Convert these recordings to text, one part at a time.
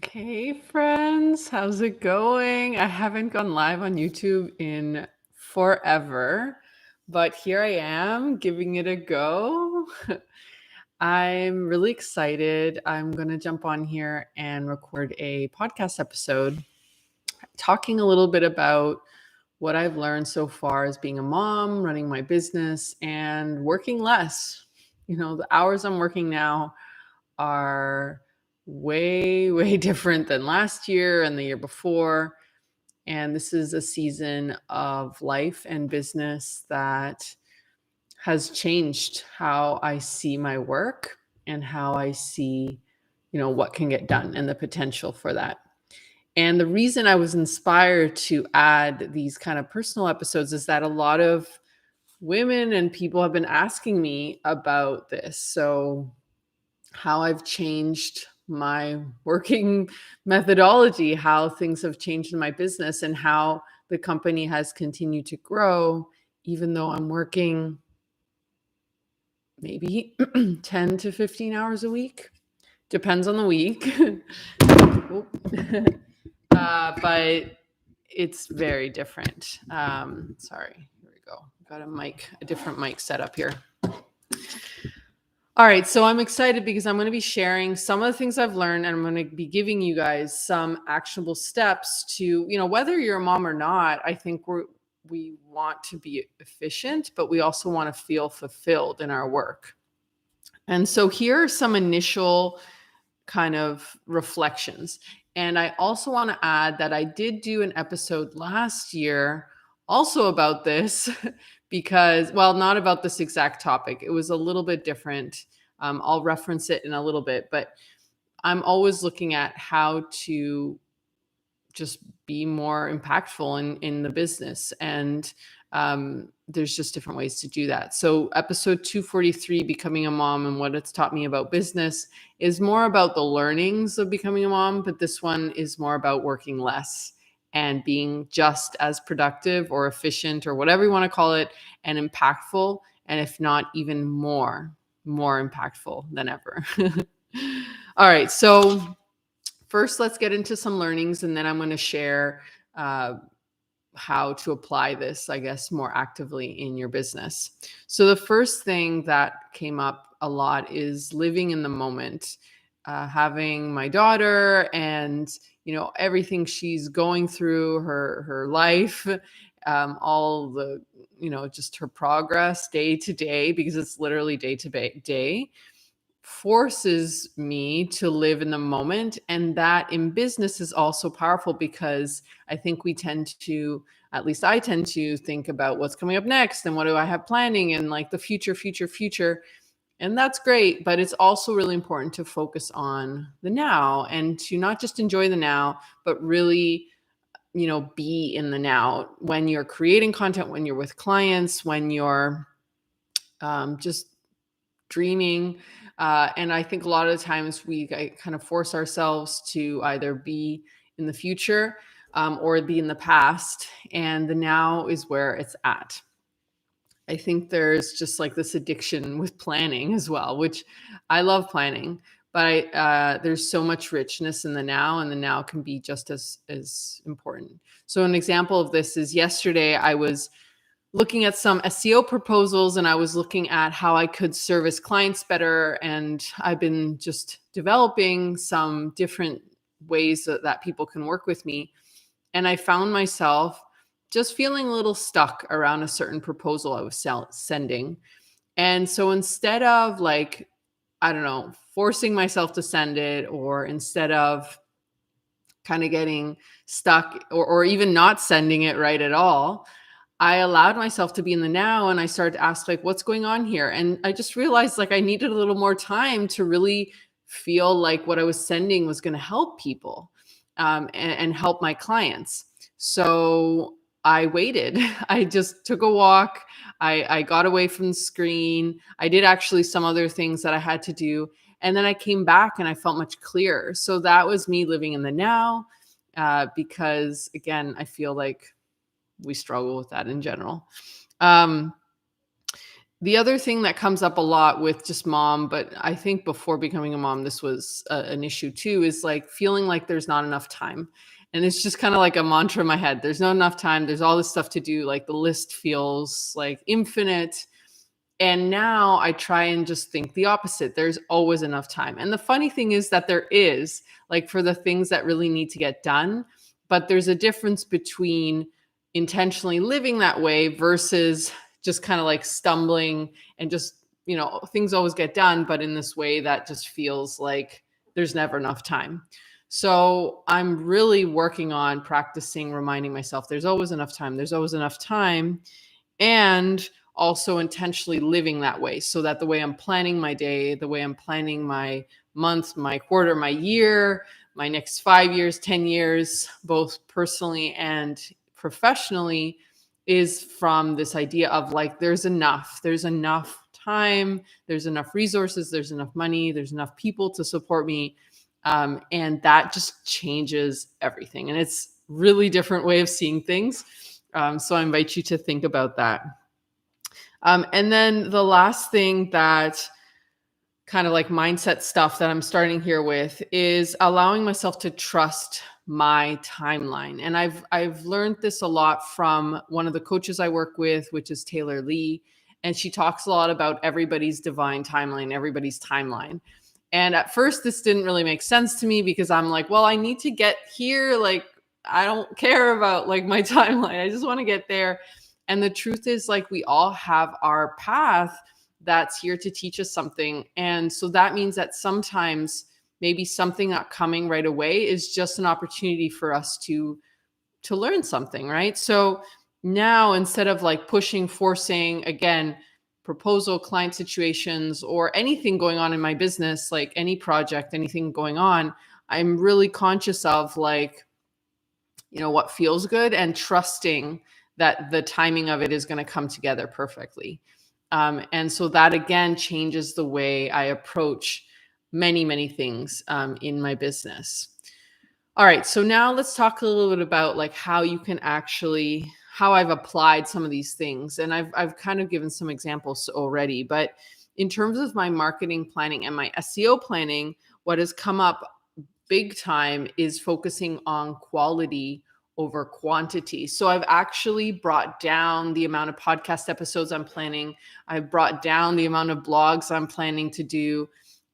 Hey friends, how's it going? I haven't gone live on YouTube in forever, but here I am giving it a go. I'm really excited. I'm going to jump on here and record a podcast episode talking a little bit about what I've learned so far as being a mom, running my business, and working less. The hours I'm working now are way, way different than last year and the year before. And this is a season of life and business that has changed how I see my work and how I see, what can get done and the potential for that. And the reason I was inspired to add these kind of personal episodes is that a lot of women and people have been asking me about this. So, how I've changed my working methodology, how things have changed in my business, and how the company has continued to grow, even though I'm working maybe 10 to 15 hours a week. Depends on the week. But it's very different. Sorry, here we go. Got a different mic set up here. All right, so I'm excited because I'm going to be sharing some of the things I've learned, and I'm going to be giving you guys some actionable steps to, whether you're a mom or not. I think we want to be efficient, but we also want to feel fulfilled in our work. And so here are some initial kind of reflections. And I also want to add that I did do an episode last year also about this because, well, not about this exact topic. It was a little bit different. I'll reference it in a little bit, but I'm always looking at how to just be more impactful in the business. And there's just different ways to do that. So episode 243, Becoming a Mom and What It's Taught Me About Business, is more about the learnings of becoming a mom, but this one is more about working less and being just as productive or efficient or whatever you want to call it, and impactful, and if not even more impactful than ever. All right, so first, let's get into some learnings, and then I'm going to share how to apply this, I guess, more actively in your business. So, the first thing that came up a lot is living in the moment. Having my daughter and everything she's going through, her life, all the just her progress day to day, because it's literally day to day, forces me to live in the moment. And that in business is also powerful because I think we tend to, at least I tend to think about what's coming up next and what do I have planning and like the future. And that's great. But it's also really important to focus on the now and to not just enjoy the now, but really, be in the now when you're creating content, when you're with clients, when you're just dreaming. And I think a lot of the times we kind of force ourselves to either be in the future or be in the past. And the now is where it's at. I think there's just like this addiction with planning as well, which I love planning, but there's so much richness in the now, and the now can be just as important. So an example of this is yesterday I was looking at some SEO proposals, and I was looking at how I could service clients better. And I've been just developing some different ways that people can work with me. And I found myself just feeling a little stuck around a certain proposal I was sending. And so instead of like, I don't know, forcing myself to send it, or instead of kind of getting stuck or even not sending it right at all, I allowed myself to be in the now, and I started to ask like, what's going on here? And I just realized like I needed a little more time to really feel like what I was sending was going to help people and help my clients. So I waited. I just took a walk. I got away from the screen. I did actually some other things that I had to do. And then I came back and I felt much clearer. So that was me living in the now, because again, I feel like we struggle with that in general. Um, The other thing that comes up a lot with just mom, but I think before becoming a mom, this was an issue too, is like feeling like there's not enough time. And it's just kind of like a mantra in my head. There's not enough time. There's all this stuff to do. Like the list feels like infinite. And now I try and just think the opposite. There's always enough time. And the funny thing is that there is, like for the things that really need to get done, but there's a difference between intentionally living that way versus just kind of like stumbling and just, things always get done, but in this way that just feels like there's never enough time. So I'm really working on practicing reminding myself there's always enough time. There's always enough time. And also intentionally living that way, so that the way I'm planning my day, the way I'm planning my month, my quarter, my year, my next 5 years, 10 years, both personally and professionally, is from this idea of like, there's enough time, there's enough resources, there's enough money, there's enough people to support me. And that just changes everything. And it's really different way of seeing things. So I invite you to think about that. And then the last thing that kind of like mindset stuff that I'm starting here with is allowing myself to trust my timeline. And I've learned this a lot from one of the coaches I work with, which is Taylor Lee. And she talks a lot about everybody's divine timeline, everybody's timeline. And at first, this didn't really make sense to me because I'm like, well, I need to get here. Like, I don't care about like my timeline. I just want to get there. And the truth is, like, we all have our path that's here to teach us something. And so that means that sometimes maybe something not coming right away is just an opportunity for us to learn something, right? So now instead of like pushing, forcing, again, proposal, client situations, or anything going on in my business, like any project, anything going on, I'm really conscious of like, what feels good and trusting that the timing of it is going to come together perfectly. And so that again changes the way I approach many, many things in my business. All right. So now let's talk a little bit about like how you can actually, how I've applied some of these things. And I've kind of given some examples already, but in terms of my marketing planning and my SEO planning, what has come up big time is focusing on quality over quantity. So I've actually brought down the amount of podcast episodes I'm planning. I've brought down the amount of blogs I'm planning to do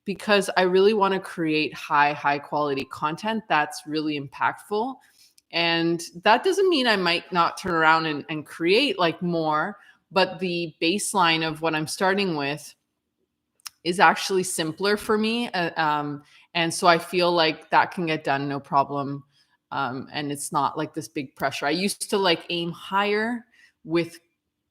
because I really want to create high quality content that's really impactful. And that doesn't mean I might not turn around and create like more, but the baseline of what I'm starting with is actually simpler for me. And so I feel like that can get done, no problem. And it's not like this big pressure. I used to like aim higher with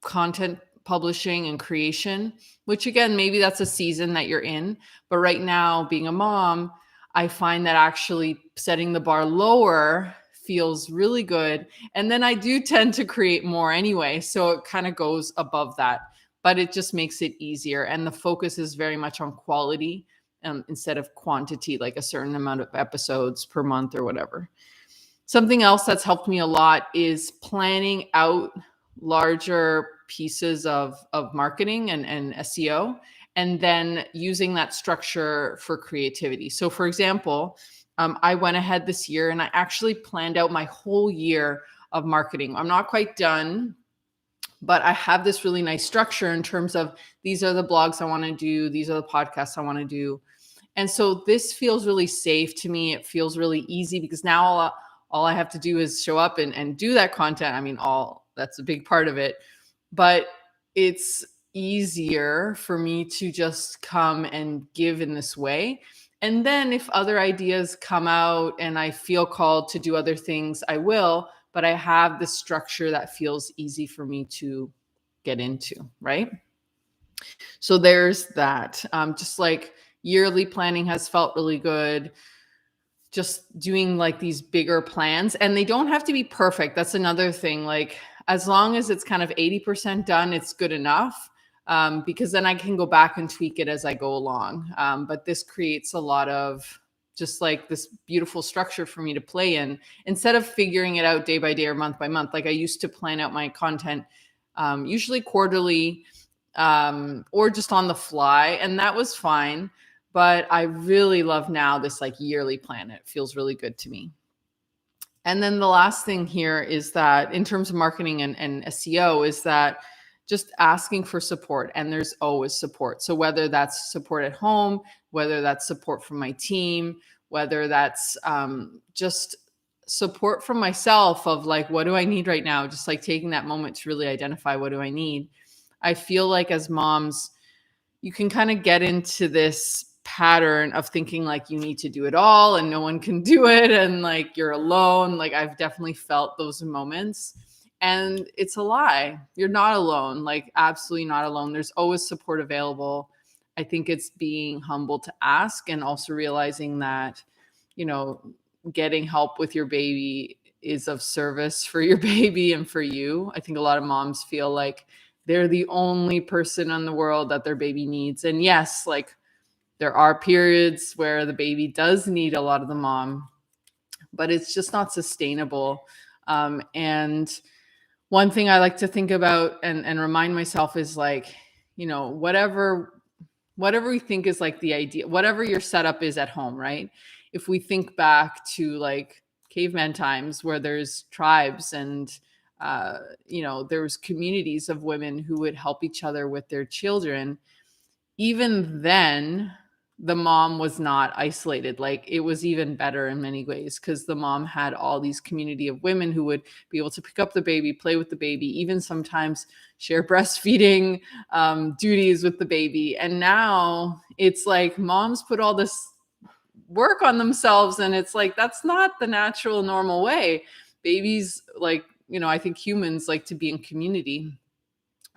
content publishing and creation, which again, maybe that's a season that you're in. But right now, being a mom, I find that actually setting the bar lower feels really good. And then I do tend to create more anyway. So it kind of goes above that, but it just makes it easier. And the focus is very much on quality instead of quantity, like a certain amount of episodes per month or whatever. Something else that's helped me a lot is planning out larger pieces of marketing and SEO, and then using that structure for creativity. So for example, I went ahead this year and I actually planned out my whole year of marketing. I'm not quite done, but I have this really nice structure in terms of these are the blogs I want to do, these are the podcasts I want to do. And so this feels really safe to me. It feels really easy because now all I have to do is show up and do that content. I mean, that's a big part of it, but it's easier for me to just come and give in this way. And then if other ideas come out and I feel called to do other things, I will, but I have this structure that feels easy for me to get into, right? So there's that. Just like yearly planning has felt really good. Just doing like these bigger plans, and they don't have to be perfect. That's another thing. Like as long as it's kind of 80% done, it's good enough. Because then I can go back and tweak it as I go along. But this creates a lot of just like this beautiful structure for me to play in instead of figuring it out day by day or month by month. Like I used to plan out my content, usually quarterly, or just on the fly. And that was fine. But I really love now this like yearly plan. It feels really good to me. And then the last thing here is that in terms of marketing and SEO is that just asking for support, and there's always support. So whether that's support at home, whether that's support from my team, whether that's just support from myself of like, what do I need right now? Just like taking that moment to really identify what do I need. I feel like as moms, you can kind of get into this pattern of thinking like you need to do it all and no one can do it and like you're alone. Like I've definitely felt those moments, and it's a lie. You're not alone, like absolutely not alone. There's always support available. I think it's being humble to ask, and also realizing that, you know, getting help with your baby is of service for your baby and for you. I think a lot of moms feel like they're the only person in the world that their baby needs. And yes, like there are periods where the baby does need a lot of the mom, but it's just not sustainable. And one thing I like to think about and remind myself is like, you know, whatever we think is like the idea, whatever your setup is at home, right? If we think back to like caveman times where there's tribes and you know, there was communities of women who would help each other with their children. Even then, the mom was not isolated. Like it was even better in many ways because the mom had all these community of women who would be able to pick up the baby, play with the baby, even sometimes share breastfeeding duties with the baby. And now it's like moms put all this work on themselves, and it's like that's not the natural, normal way. Babies, like, you know, I think humans like to be in community.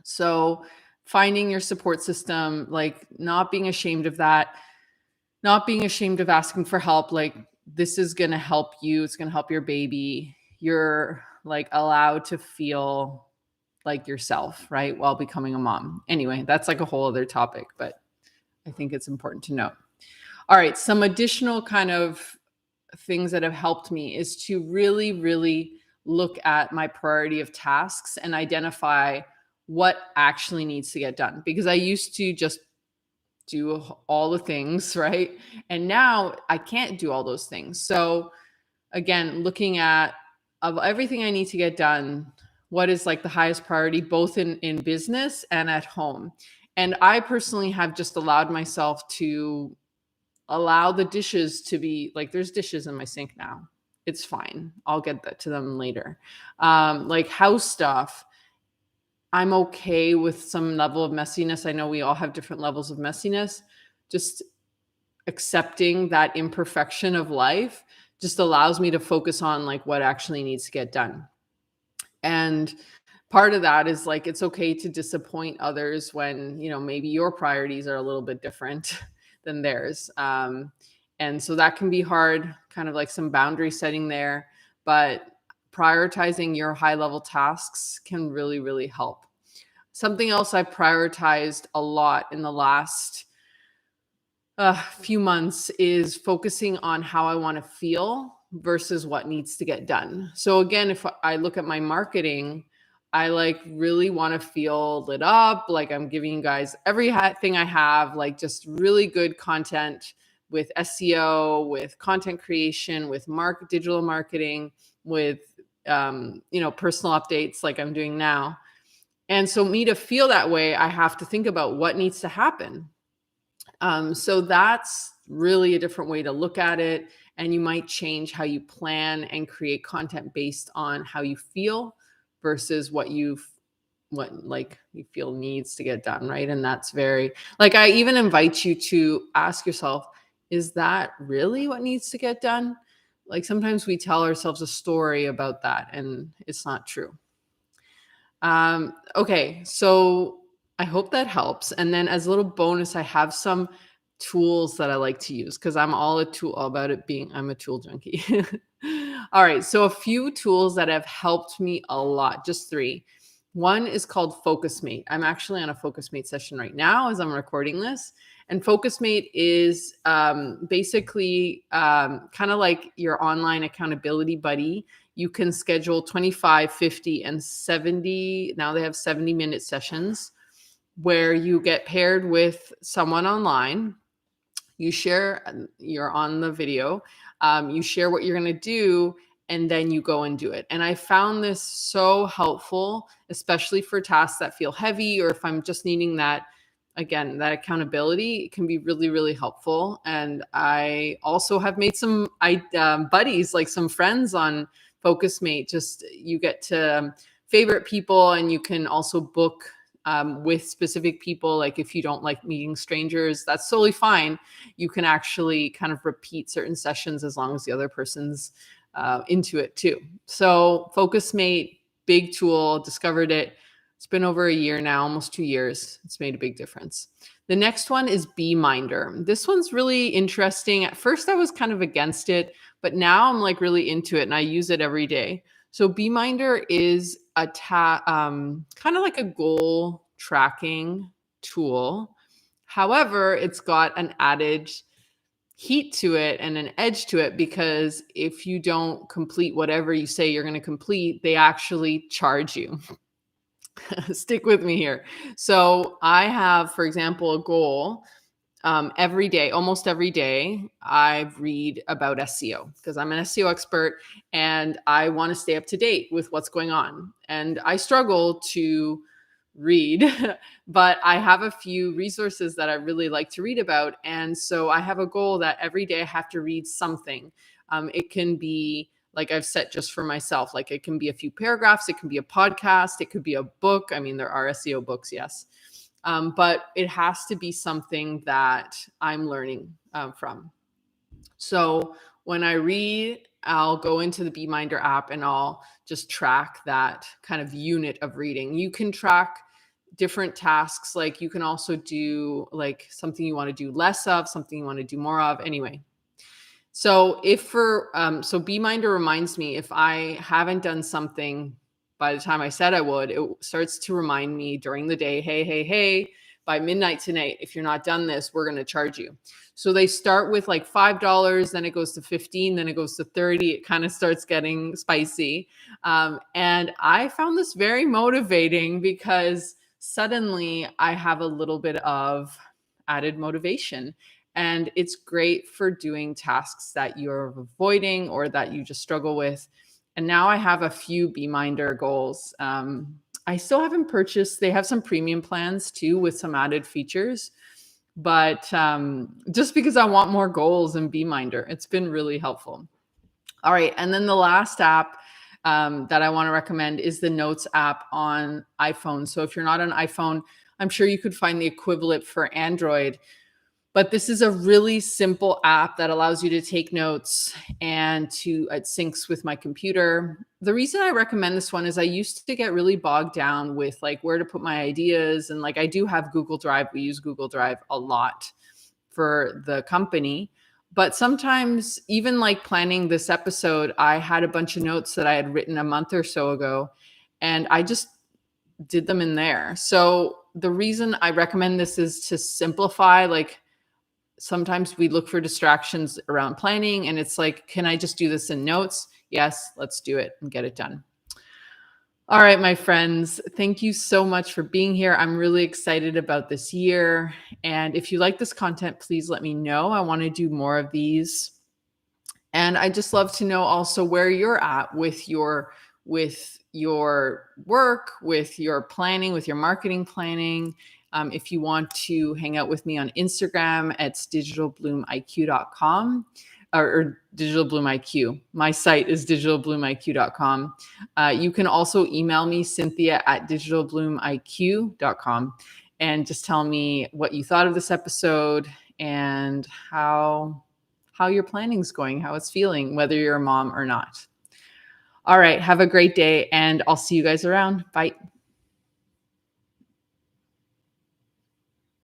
So finding your support system, like not being ashamed of that, not being ashamed of asking for help. Like this is going to help you. It's going to help your baby. You're like allowed to feel like yourself, right? While becoming a mom. Anyway, that's like a whole other topic, but I think it's important to note. All right. Some additional kind of things that have helped me is to really, really look at my priority of tasks and identify what actually needs to get done. Because I used to just do all the things, right? And now I can't do all those things. So again, looking at of everything I need to get done, what is like the highest priority, both in business and at home. And I personally have just allowed myself to allow the dishes to be like, there's dishes in my sink now. It's fine. I'll get that to them later. Like house stuff, I'm okay with some level of messiness. I know we all have different levels of messiness. Just accepting that imperfection of life just allows me to focus on like what actually needs to get done. And part of that is like it's okay to disappoint others when, you know, maybe your priorities are a little bit different than theirs. And so that can be hard, kind of like some boundary setting there, but prioritizing your high level tasks can really, really help. Something else I prioritized a lot in the last few months is focusing on how I want to feel versus what needs to get done. So again, if I look at my marketing, I like really want to feel lit up, like I'm giving you guys everything I have, like just really good content with SEO, with content creation, with digital marketing, with you know, personal updates like I'm doing now. And so me to feel that way, I have to think about what needs to happen. So that's really a different way to look at it. And you might change how you plan and create content based on how you feel versus what like you feel needs to get done, right? And that's very, like, I even invite you to ask yourself, is that really what needs to get done? Like sometimes we tell ourselves a story about that and it's not true. Okay, so I hope that helps. And then as a little bonus, I have some tools that I like to use because I'm all about it being, I'm a tool junkie. All right, so a few tools that have helped me a lot, just three. One is called FocusMate. I'm actually on a FocusMate session right now as I'm recording this. And FocusMate is basically kind of like your online accountability buddy. You can schedule 25, 50, and 70. Now they have 70-minute sessions. where you get paired with someone online. You share, you're on the video, you share what you're going to do, and then you go and do it. And I found this so helpful, especially for tasks that feel heavy, or if I'm just needing that, again, that accountability. It can be really, really helpful. And I also have made some buddies, like some friends on FocusMate. Just you get to favorite people, and you can also book with specific people. Like if you don't like meeting strangers, that's totally fine. You can actually kind of repeat certain sessions as long as the other person's into it too. So FocusMate, big tool, discovered it. It's been over a year now, almost 2 years. It's made a big difference. The next one is Beeminder. This one's really interesting. At first, I was kind of against it, but now I'm like really into it and I use it every day. So Beeminder is a kind of like a goal tracking tool. However, it's got an added heat to it and an edge to it, because if you don't complete whatever you say you're going to complete, they actually charge you. Stick with me here. So I have, for example, a goal. Every day, almost every day, I read about SEO because I'm an SEO expert and I want to stay up to date with what's going on. And I struggle to read, but I have a few resources that I really like to read about. And so I have a goal that every day I have to read something. It can be like I've set just for myself, like it can be a few paragraphs, it can be a podcast, it could be a book. I mean, there are SEO books, yes. But it has to be something that I'm learning from. So when I read, I'll go into the Beeminder app and I'll just track that kind of unit of reading. You can track different tasks. Like you can also do like something you want to do less of, something you want to do more of. Anyway, so so Beeminder reminds me if I haven't done something by the time I said I would, it starts to remind me during the day, hey, by midnight tonight, if you're not done this, we're going to charge you. So they start with like $5, then it goes to 15, then it goes to 30. It kind of starts getting spicy. And I found this very motivating because suddenly I have a little bit of added motivation. And it's great for doing tasks that you're avoiding or that you just struggle with. And now I have a few Beeminder goals. I still haven't purchased, they have some premium plans too with some added features. But just because I want more goals in Beeminder, it's been really helpful. All right. And then the last app that I want to recommend is the Notes app on iPhone. So if you're not on iPhone, I'm sure you could find the equivalent for Android. But this is a really simple app that allows you to take notes and it syncs with my computer. The reason I recommend this one is I used to get really bogged down with like where to put my ideas. And like I do have Google Drive. We use Google Drive a lot for the company. But sometimes even like planning this episode, I had a bunch of notes that I had written a month or so ago, and I just did them in there. So the reason I recommend this is to simplify. Like sometimes we look for distractions around planning and it's like, can I just do this in notes? Yes, let's do it and get it done. All right, my friends, thank you so much for being here. I'm really excited about this year. And if you like this content, please let me know. I want to do more of these. And I just love to know also where you're at with your work, with your planning, with your marketing planning. If you want to hang out with me on Instagram, it's digitalbloomiq.com or Digital Bloom IQ. My site is digitalbloomiq.com. You can also email me, cynthia@digitalbloomiq.com, and just tell me what you thought of this episode and how your planning's going, how it's feeling, whether you're a mom or not. All right, have a great day, and I'll see you guys around. Bye.